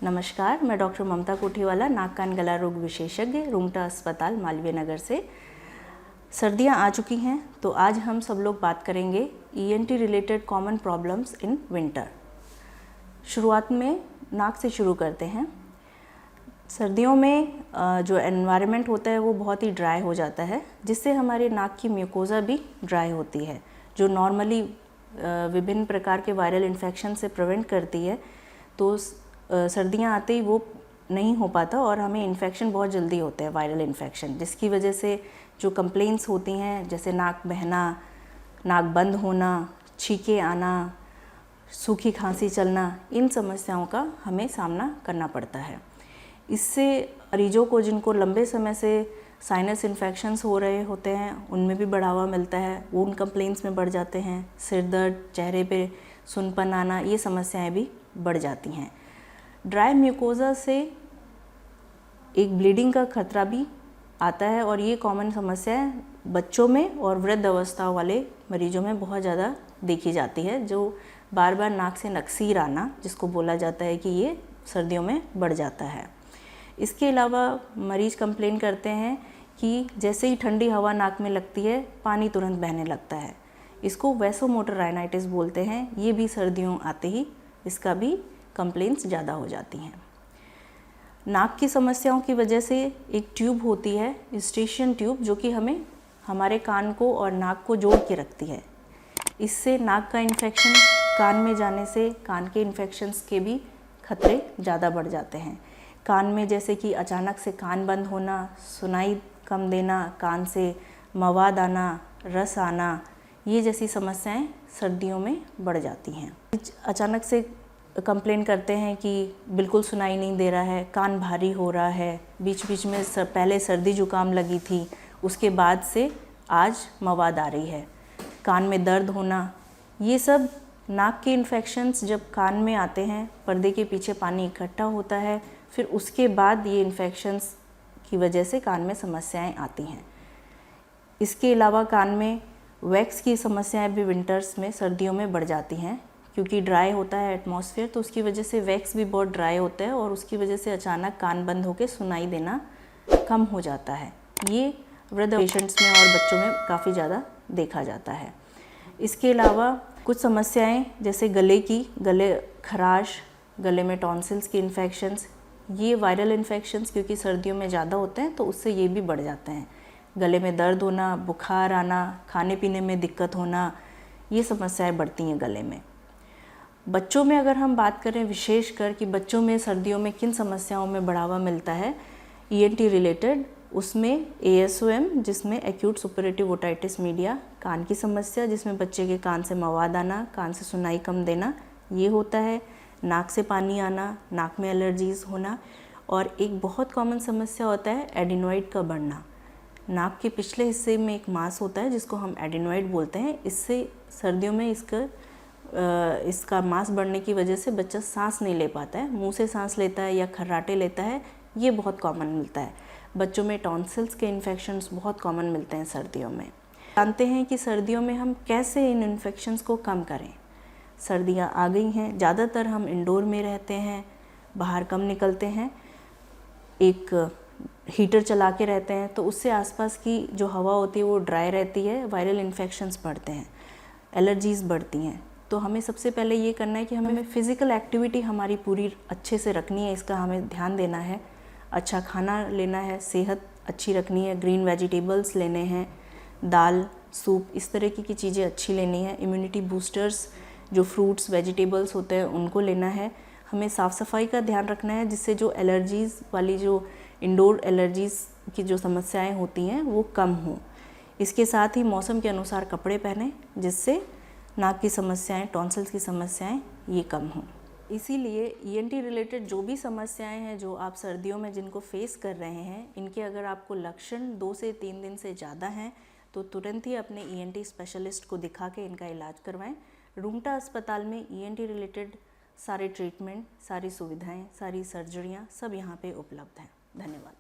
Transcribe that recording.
नमस्कार, मैं डॉक्टर ममता कोठीवाला, नाक कान गला रोग विशेषज्ञ, रूंगटा अस्पताल, मालवीय नगर से। सर्दियां आ चुकी हैं तो आज हम सब लोग बात करेंगे ENT related common problems in winter. शुरुआत में नाक से शुरू करते हैं। सर्दियों में जो एनवायरनमेंट होता है वो बहुत ही ड्राई हो जाता है, जिससे हमारे नाक की म्यूकोज़ा भी ड्राई होती है, जो नॉर्मली विभिन्न प्रकार के वायरल इन्फेक्शन से प्रिवेंट करती है। तो सर्दियां आते ही वो नहीं हो पाता और हमें इन्फेक्शन बहुत जल्दी होते हैं, वायरल इन्फेक्शन, जिसकी वजह से जो कंप्लेंट्स होती हैं जैसे नाक बहना, नाक बंद होना, छींके आना, सूखी खांसी चलना, इन समस्याओं का हमें सामना करना पड़ता है। इससे मरीजों को जिनको लंबे समय से साइनस इन्फेक्शंस हो रहे होते हैं उनमें भी बढ़ावा मिलता है, वो उन कंप्लेंट्स में बढ़ जाते हैं। सिर दर्द, चेहरे पे सुनपन आना, ये समस्याएं भी बढ़ जाती हैं। ड्राई म्यूकोज़ा से एक ब्लीडिंग का खतरा भी आता है और ये कॉमन समस्या है बच्चों में और वृद्ध अवस्था वाले मरीजों में बहुत ज़्यादा देखी जाती है, जो बार बार नाक से नक्सीर आना, जिसको बोला जाता है कि ये सर्दियों में बढ़ जाता है। इसके अलावा मरीज कंप्लेन करते हैं कि जैसे ही ठंडी हवा नाक में लगती है पानी तुरंत बहने लगता है। इसको वैसोमोटर राइनाइटिस बोलते हैं। ये भी सर्दियों आते ही इसका भी कंप्लेंट्स ज़्यादा हो जाती हैं। नाक की समस्याओं की वजह से एक ट्यूब होती है, यूस्टेशियन ट्यूब, जो कि हमें हमारे कान को और नाक को जोड़ के रखती है। इससे नाक का इन्फेक्शन कान में जाने से कान के इन्फेक्शंस के भी खतरे ज़्यादा बढ़ जाते हैं। कान में जैसे कि अचानक से कान बंद होना, सुनाई कम देना, कान से मवाद आना, रस आना, ये जैसी समस्याएं सर्दियों में बढ़ जाती हैं। अचानक से कंप्लेन करते हैं कि बिल्कुल सुनाई नहीं दे रहा है, कान भारी हो रहा है, बीच बीच में पहले सर्दी जुकाम लगी थी, उसके बाद से आज मवाद आ रही है, कान में दर्द होना, ये सब नाक के इन्फेक्शंस जब कान में आते हैं, पर्दे के पीछे पानी इकट्ठा होता है, फिर उसके बाद ये इन्फेक्शंस की वजह से कान में समस्याएं आती हैं। इसके अलावा कान में वैक्स की समस्याएं भी विंटर्स में, सर्दियों में बढ़ जाती हैं, क्योंकि ड्राई होता है एटमॉस्फेयर, तो उसकी वजह से वैक्स भी बहुत ड्राई होता है और उसकी वजह से अचानक कान बंद होकर सुनाई देना कम हो जाता है। ये वृद्ध पेशेंट्स में और बच्चों में काफ़ी ज़्यादा देखा जाता है। इसके अलावा कुछ समस्याएं जैसे गले खराश, गले में टॉन्सिल्स की इन्फेक्शंस, ये वायरल इन्फेक्शंस क्योंकि सर्दियों में ज़्यादा होते हैं तो उससे ये भी बढ़ जाते हैं। गले में दर्द होना, बुखार आना, खाने पीने में दिक्कत होना, ये समस्याएं बढ़ती हैं गले में। बच्चों में अगर हम बात करें विशेषकर कि बच्चों में सर्दियों में किन समस्याओं में बढ़ावा मिलता है ईएनटी रिलेटेड, उसमें ASOM, जिसमें एक्यूट सुपरेटिव ओटाइटिस मीडिया, कान की समस्या जिसमें बच्चे के कान से मवाद आना, कान से सुनाई कम देना, ये होता है। नाक से पानी आना, नाक में एलर्जीज़ होना, और एक बहुत कॉमन समस्या होता है एडिनॉइड का बढ़ना। नाक के पिछले हिस्से में एक मांस होता है जिसको हम एडिनॉइड बोलते हैं। इससे सर्दियों में इसका मांस बढ़ने की वजह से बच्चा सांस नहीं ले पाता है, मुंह से सांस लेता है या खर्राटे लेता है, ये बहुत कॉमन मिलता है। बच्चों में टॉन्सिल्स के इन्फेक्शंस बहुत कॉमन मिलते हैं सर्दियों में। जानते हैं कि सर्दियों में हम कैसे इन इन्फेक्शंस को कम करें। सर्दियां आ गई हैं, ज़्यादातर हम इंडोर में रहते हैं, बाहर कम निकलते हैं, एक हीटर चला के रहते हैं, तो उससे आसपास की जो हवा होती है वो ड्राई रहती है, वायरल इन्फेक्शंस बढ़ते हैं, एलर्जीज़ बढ़ती हैं। तो हमें सबसे पहले ये करना है कि हमें फ़िज़िकल एक्टिविटी हमारी पूरी अच्छे से रखनी है, इसका हमें ध्यान देना है। अच्छा खाना लेना है, सेहत अच्छी रखनी है, ग्रीन वेजिटेबल्स लेने हैं, दाल, सूप, इस तरह की चीज़ें अच्छी लेनी है। इम्यूनिटी बूस्टर्स जो फ्रूट्स, वेजिटेबल्स होते हैं उनको लेना है। हमें साफ़ सफाई का ध्यान रखना है, जिससे जो एलर्जीज़ वाली, जो इंडोर एलर्जीज़ की जो समस्याएँ होती हैं वो कम हों। इसके साथ ही मौसम के अनुसार कपड़े पहनें, जिससे नाक की समस्याएं, टॉन्सिल्स की समस्याएं ये कम हों। इसीलिए ईएनटी रिलेटेड जो भी समस्याएं हैं जो आप सर्दियों में जिनको फेस कर रहे हैं, इनके अगर आपको लक्षण 2 से 3 दिन से ज़्यादा हैं तो तुरंत ही अपने ईएनटी स्पेशलिस्ट को दिखा के इनका इलाज करवाएं। रूंगटा अस्पताल में ईएनटी रिलेटेड सारे ट्रीटमेंट, सारी सुविधाएं, सारी सर्जरियां सब यहाँ पे उपलब्ध हैं। धन्यवाद।